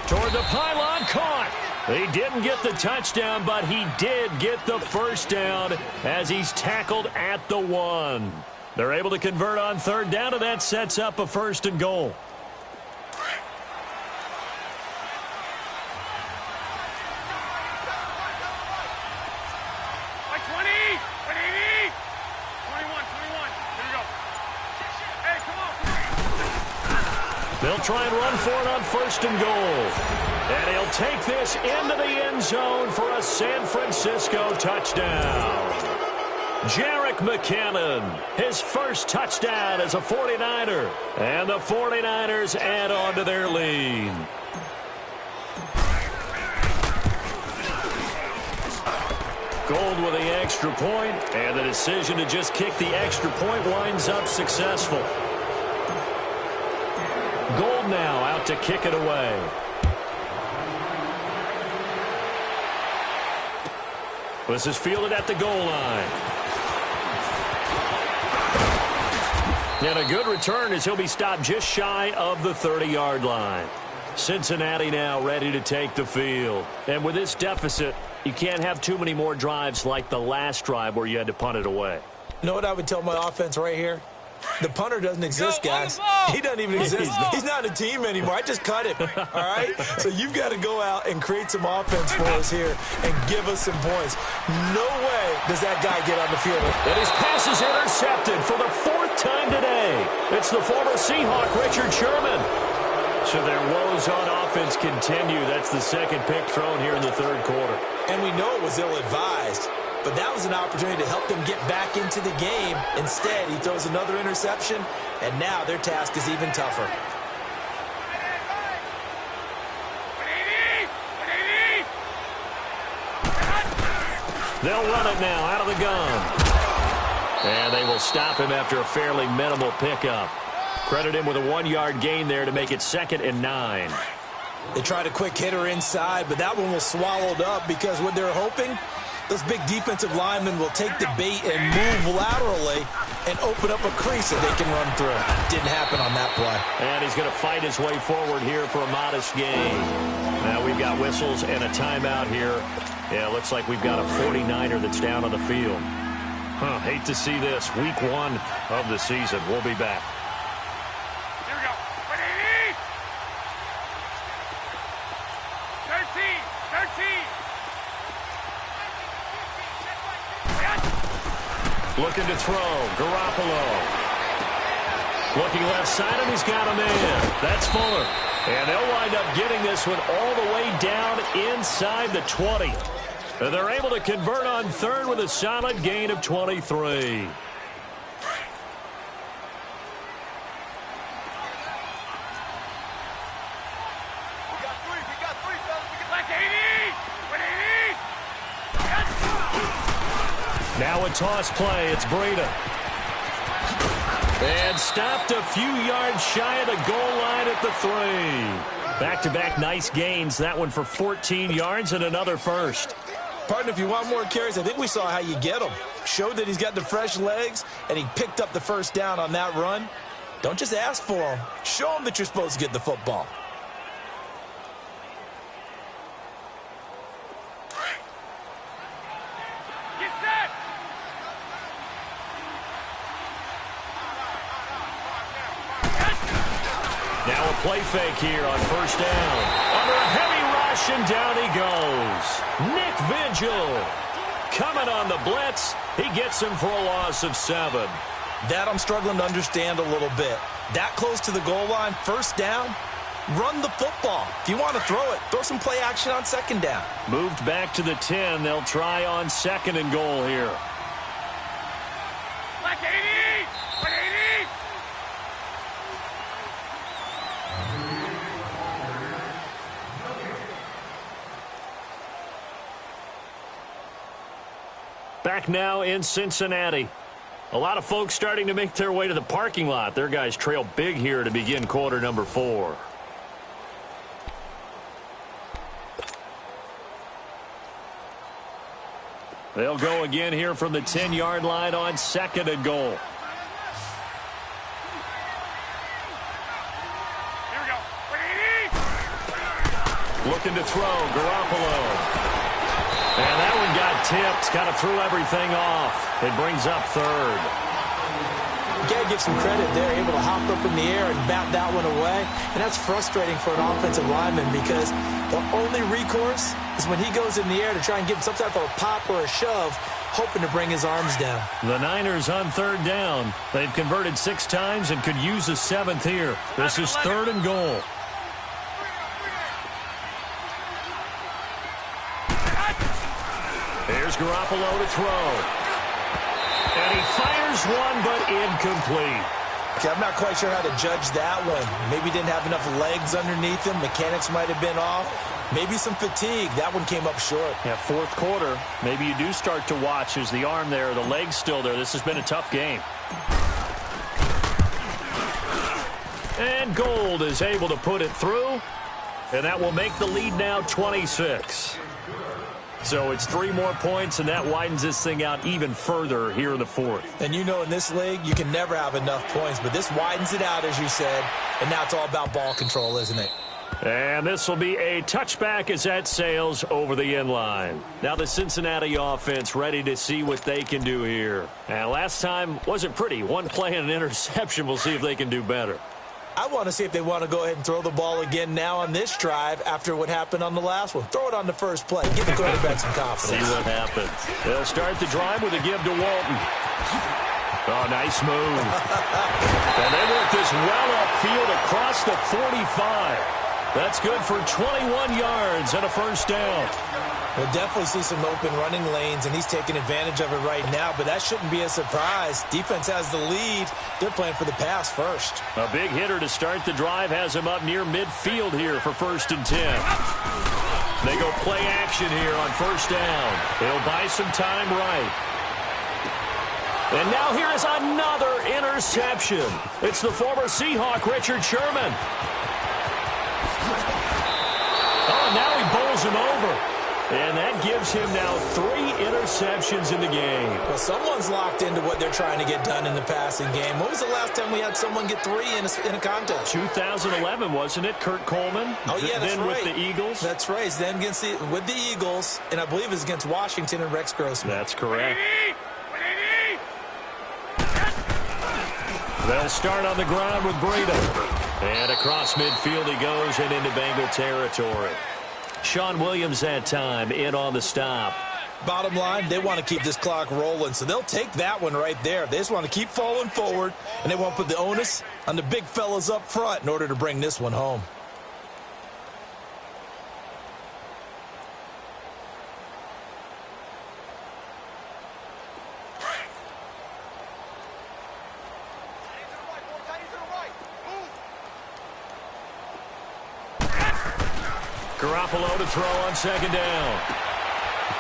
Toward the pylon, caught. He didn't get the touchdown, but he did get the first down as he's tackled at the 1. They're able to convert on 3rd down, and that sets up a 1st and goal. Like 20, 180, 21. Here we go. Hey, come on. They'll try and run for it on 1st and goal. And he'll take this into the end zone for a San Francisco touchdown. Jerick McKinnon, his first touchdown as a 49er. And the 49ers add on to their lead. Gold with the extra point, and the decision to just kick the extra point winds up successful. Gold now out to kick it away. This is fielded at the goal line. And a good return as he'll be stopped just shy of the 30-yard line. Cincinnati now ready to take the field. And with this deficit, you can't have too many more drives like the last drive where you had to punt it away. You know what I would tell my offense right here? The punter doesn't exist, guys. He doesn't even exist. He's not a team anymore. I just cut him, all right? So you've got to go out and create some offense for us here and give us some points. No way does that guy get on the field. And his pass is intercepted for the 4th time today. It's the former Seahawk, Richard Sherman. So their woes on offense continue. That's the 2nd pick thrown here in the 3rd quarter. And we know it was ill-advised. But that was an opportunity to help them get back into the game. Instead, he throws another interception, and now their task is even tougher. 180. They'll run it now out of the gun. And they will stop him after a fairly minimal pickup. Credit him with a 1-yard gain there to make it 2nd and 9. They tried a quick hitter inside, but that one was swallowed up because what they're hoping, those big defensive linemen will take the bait and move laterally and open up a crease that they can run through. Didn't happen on that play. And he's going to fight his way forward here for a modest gain. Now we've got whistles and a timeout here. Yeah, looks like we've got a 49er that's down on the field. Hate to see this. Week 1 of the season. We'll be back. Here we go. 180. 13. Looking to throw. Garoppolo. Looking left side, and he's got him in. That's Fuller. And they'll wind up getting this one all the way down inside the 20. And they're able to convert on 3rd with a solid gain of 23. Now a toss play. It's Breida. And stopped a few yards shy of the goal line at the 3. Back-to-back nice gains. That one for 14 yards and another first. Partner, if you want more carries, I think we saw how you get them. Showed that he's got the fresh legs, and he picked up the first down on that run. Don't just ask for them. Show them that you're supposed to get the football. Now a play fake here on first down. Under a heavy rush, and down he goes. Nick Vigil coming on the blitz. He gets him for a loss of 7. That I'm struggling to understand a little bit. That close to the goal line, first down, run the football. If you want to throw it, throw some play action on second down. Moved back to the 10. They'll try on 2nd and goal here. Black 80! 180! Back now in Cincinnati. A lot of folks starting to make their way to the parking lot. Their guys trail big here to begin quarter number 4. They'll go again here from the 10-yard line on 2nd and goal. Here we go. 180! Looking to throw, Garoppolo. And that one got tipped, kind of threw everything off. It brings up 3rd. You got to give some credit there, able to hop up in the air and bat that one away. And that's frustrating for an offensive lineman because the only recourse is when he goes in the air to try and give him some type of a pop or a shove, hoping to bring his arms down. The Niners on 3rd down. They've converted 6 times and could use a 7th here. This is 3rd and goal. Here's Garoppolo to throw. And he fires one, but incomplete. Okay, I'm not quite sure how to judge that one. Maybe didn't have enough legs underneath him. Mechanics might have been off. Maybe some fatigue. That one came up short. Yeah, 4th quarter. Maybe you do start to watch as the arm there, the leg's still there. This has been a tough game. And Gold is able to put it through. And that will make the lead now 26. So it's 3 more points, and that widens this thing out even further here in the 4th. And you know in this league, you can never have enough points, but this widens it out, as you said, and now it's all about ball control, isn't it? And this will be a touchback as that sails over the end line. Now the Cincinnati offense ready to see what they can do here. And last time wasn't pretty. One play and an interception. We'll see if they can do better. I want to see if they want to go ahead and throw the ball again now on this drive after what happened on the last one. Throw it on the first play. Give the quarterback some confidence. See what happens. They'll start the drive with a give to Walton. Oh, nice move. And they work this well upfield across the 45. That's good for 21 yards and a first down. We'll definitely see some open running lanes, and he's taking advantage of it right now, but that shouldn't be a surprise. Defense has the lead. They're playing for the pass first. A big hitter to start the drive has him up near midfield here for 1st and 10. They go play action here on 1st down. They'll buy some time right. And now here is another interception. It's the former Seahawk, Richard Sherman. Oh, now he bowls him over. And that gives him now 3 interceptions in the game. Well, someone's locked into what they're trying to get done in the passing game. When was the last time we had someone get 3 in a contest? 2011, wasn't it? Kurt Coleman. Oh, yeah, that's then right. with the Eagles. That's right. Then with the Eagles, and I believe it was against Washington and Rex Grossman. That's correct. 180! They'll start on the ground with Breida. And across midfield he goes and into Bengal territory. Sean Williams that time in on the stop. Bottom line, they want to keep this clock rolling, so they'll take that one right there. They just want to keep falling forward, and they won't put the onus on the big fellas up front in order to bring this one home. Garoppolo to throw on 2nd down.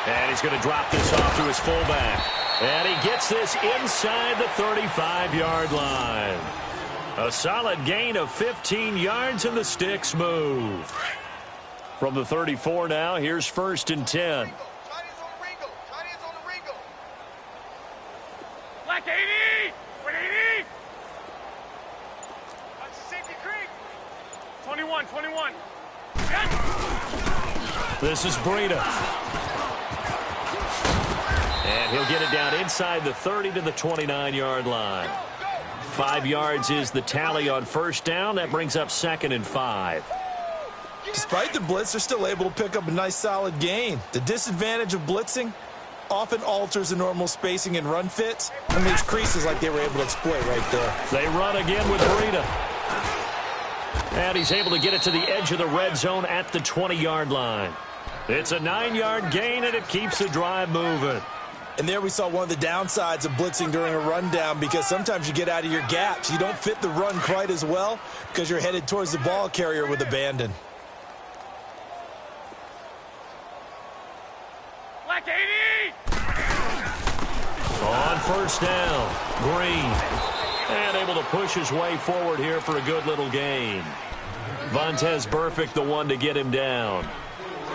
And he's going to drop this off to his fullback. And he gets this inside the 35-yard line. A solid gain of 15 yards, and the sticks move. From the 34 now, here's 1st and 10. Black 80! 180! Safety creek! 21, 21. This is Breida. And he'll get it down inside the 30 to the 29-yard line. 5 yards is the tally on 1st down. That brings up 2nd and 5. Despite the blitz, they're still able to pick up a nice solid gain. The disadvantage of blitzing, often alters the normal spacing and run fits and leaves creases like they were able to exploit right there. They run again with Breida. And he's able to get it to the edge of the red zone at the 20-yard line. It's a 9-yard gain, and it keeps the drive moving. And there we saw one of the downsides of blitzing during a rundown, because sometimes you get out of your gaps. You don't fit the run quite as well because you're headed towards the ball carrier with abandon. Black 80! On first down, Green. And able to push his way forward here for a good little gain. Vontez Burfict, the one to get him down.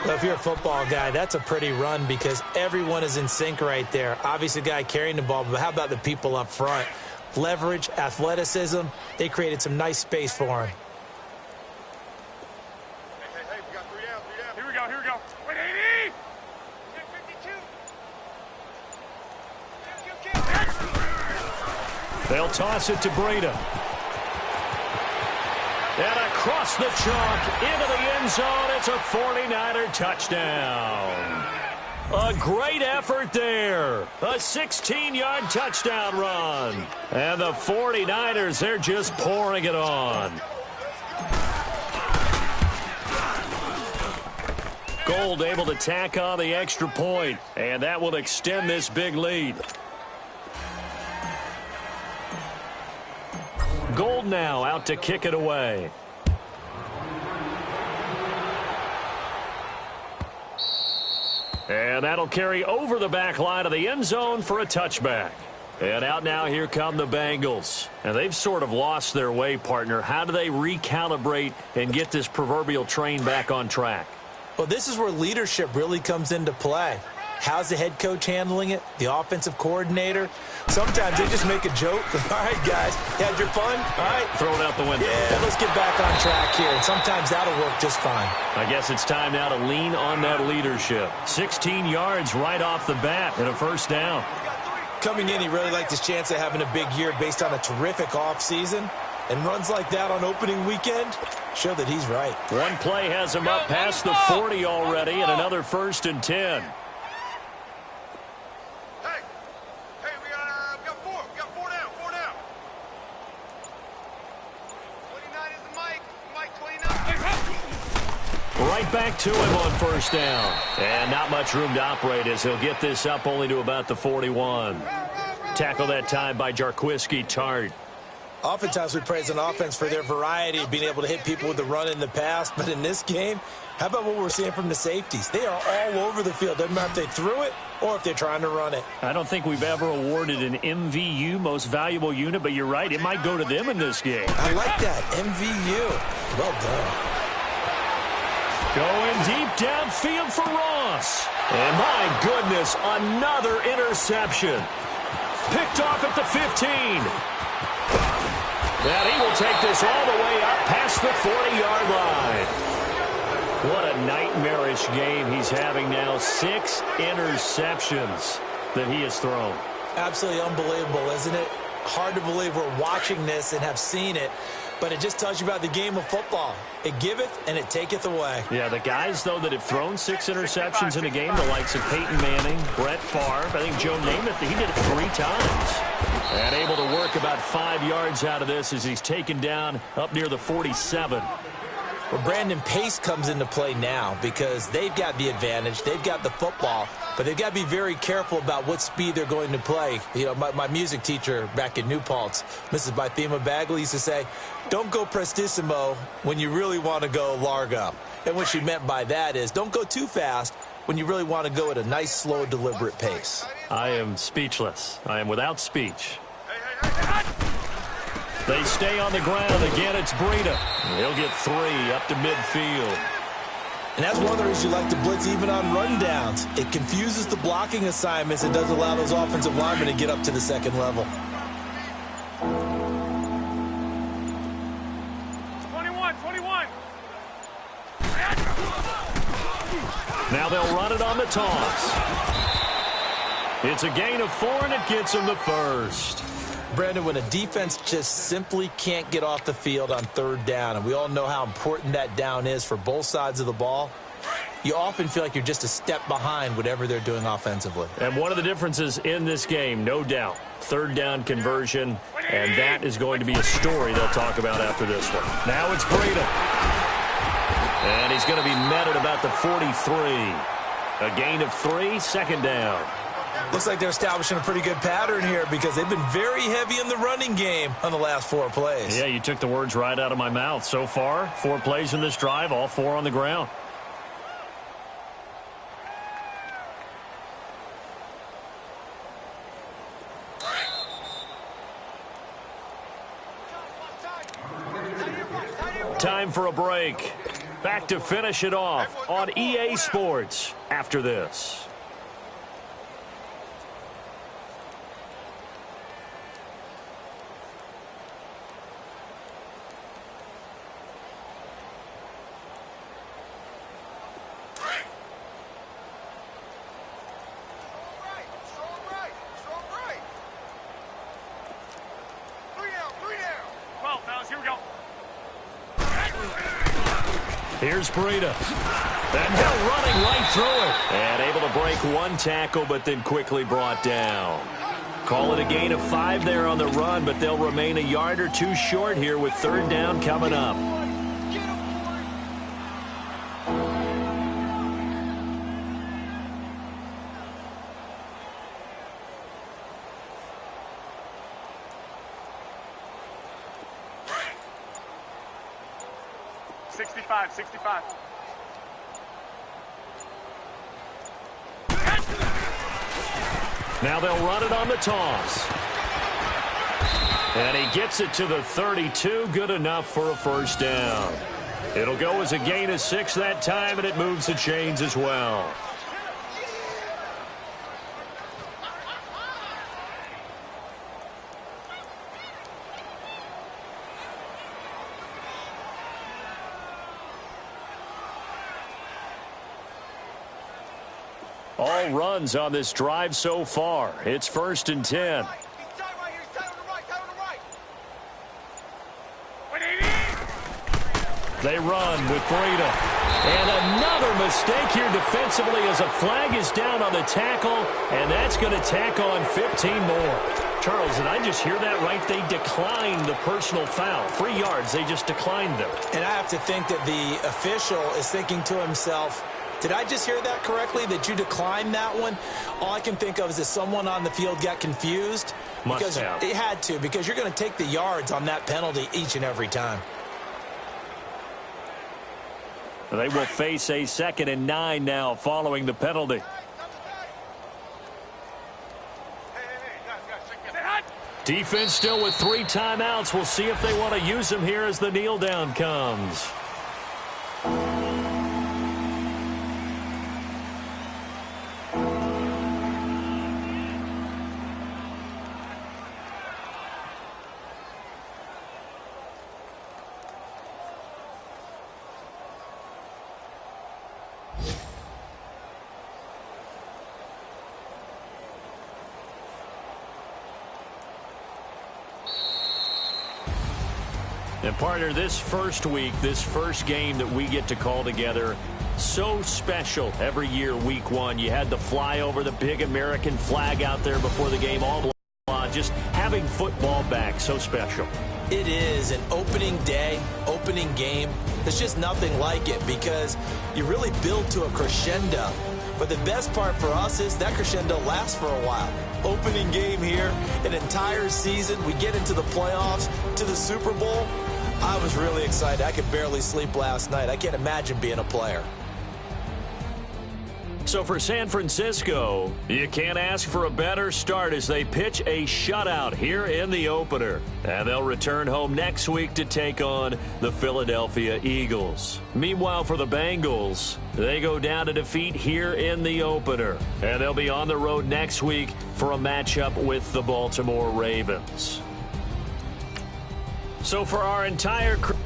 Well, if you're a football guy, that's a pretty run because everyone is in sync right there. Obviously, the guy carrying the ball, but how about the people up front? Leverage, athleticism, they created some nice space for him. Hey, we got 3 down. Here we go. Wait, 80! 52! They'll toss it to Breida. And across the chalk into the end zone. It's a 49er touchdown. A great effort there. A 16-yard touchdown run. And the 49ers, they're just pouring it on. Gold able to tack on the extra point, and that will extend this big lead. Gold now out to kick it away. And that'll carry over the back line of the end zone for a touchback. And out now, here come the Bengals. And they've sort of lost their way, partner. How do they recalibrate and get this proverbial train back on track? Well, this is where leadership really comes into play. How's the head coach handling it? The offensive coordinator? Sometimes they just make a joke. All right, guys, you had your fun? All right. Throw it out the window. Yeah, let's get back on track here. And sometimes that'll work just fine. I guess it's time now to lean on that leadership. 16 yards right off the bat and a first down. Coming in, he really liked his chance of having a big year based on a terrific offseason. And runs like that on opening weekend show that he's right. One play has him up past the 40 already, and another 1st and 10. We got 4. We got 4 down. 29 is the Mike 29. Right back to him on first down. And not much room to operate as he'll get this up only to about the 41. Tackle that time by Jarquiski Tart. Oftentimes we praise an offense for their variety of being able to hit people with the run in the past. But in this game, how about what we're seeing from the safeties? They are all over the field. Doesn't matter if they threw it or if they're trying to run it. I don't think we've ever awarded an MVU, most valuable unit, but you're right. It might go to them in this game. I like that. MVU. Well done. Going deep downfield for Ross. And my goodness, another interception. Picked off at the 15. And he will take this all the way up past the 40-yard line. What a nightmarish game he's having now. 6 interceptions that he has thrown. Absolutely unbelievable, isn't it? Hard to believe we're watching this and have seen it, but it just tells you about the game of football. It giveth and it taketh away. Yeah, the guys, though, that have thrown 6 interceptions in a game, the likes of Peyton Manning, Brett Favre, I think Joe Namath, he did it 3 times. And able to work about 5 yards out of this as he's taken down up near the 47. Well, Brandon, pace comes into play now because they've got the advantage. They've got the football, but they've got to be very careful about what speed they're going to play. You know, my music teacher back in New Paltz, Mrs. Bythema Bagley, used to say, don't go prestissimo when you really want to go largo. And what she meant by that is don't go too fast when you really want to go at a nice, slow, deliberate pace. I am speechless. I am without speech. They stay on the ground. Again, it's Breida. He'll get 3 up to midfield. And that's one of the reasons you like to blitz even on rundowns. It confuses the blocking assignments and doesn't allow those offensive linemen to get up to the second level. 21. Now they'll run it on the toss. It's a gain of 4, and it gets him the first. Brandon, when a defense just simply can't get off the field on 3rd down, and we all know how important that down is for both sides of the ball, you often feel like you're just a step behind whatever they're doing offensively. And one of the differences in this game, no doubt, third down conversion, and that is going to be a story they'll talk about after this one. Now it's Breida. And he's going to be met at about the 43. A gain of 3, second down. Looks like they're establishing a pretty good pattern here because they've been very heavy in the running game on the last 4 plays. Yeah, you took the words right out of my mouth. So far, 4 plays in this drive, all 4 on the ground. Time for a break. Back to finish it off on EA Sports after this. Here's Breida. And they're running right through it. And able to break 1 tackle, but then quickly brought down. Call it a gain of 5 there on the run, but they'll remain a yard or 2 short here with third down coming up. Sixty-five. Now they'll run it on the toss. And he gets it to the 32. Good enough for a first down. It'll go as a gain of 6 that time, and it moves the chains as well. All runs on this drive so far. It's 1st and 10. They run with Breida. And another mistake here defensively as a flag is down on the tackle, and that's going to tack on 15 more. Charles, did I just hear that right? They declined the personal foul. 3 yards, they just declined them. And I have to think that the official is thinking to himself, did I just hear that correctly, that you declined that one? All I can think of is that someone on the field got confused. Must have. It had to, because you're going to take the yards on that penalty each and every time. They will face a 2nd and 9 now following the penalty. Defense still with 3 timeouts. We'll see if they want to use them here as the kneel down comes. And partner, this first week, this first game that we get to call together, so special every year, week 1. You had the flyover, the big American flag out there before the game, all blah, just having football back, so special. It is an opening day, opening game. There's just nothing like it because you really build to a crescendo. But the best part for us is that crescendo lasts for a while. Opening game here, an entire season. We get into the playoffs, to the Super Bowl. I was really excited. I could barely sleep last night. I can't imagine being a player. So for San Francisco, you can't ask for a better start as they pitch a shutout here in the opener. And they'll return home next week to take on the Philadelphia Eagles. Meanwhile, for the Bengals, they go down to defeat here in the opener. And they'll be on the road next week for a matchup with the Baltimore Ravens. So for our entire crew,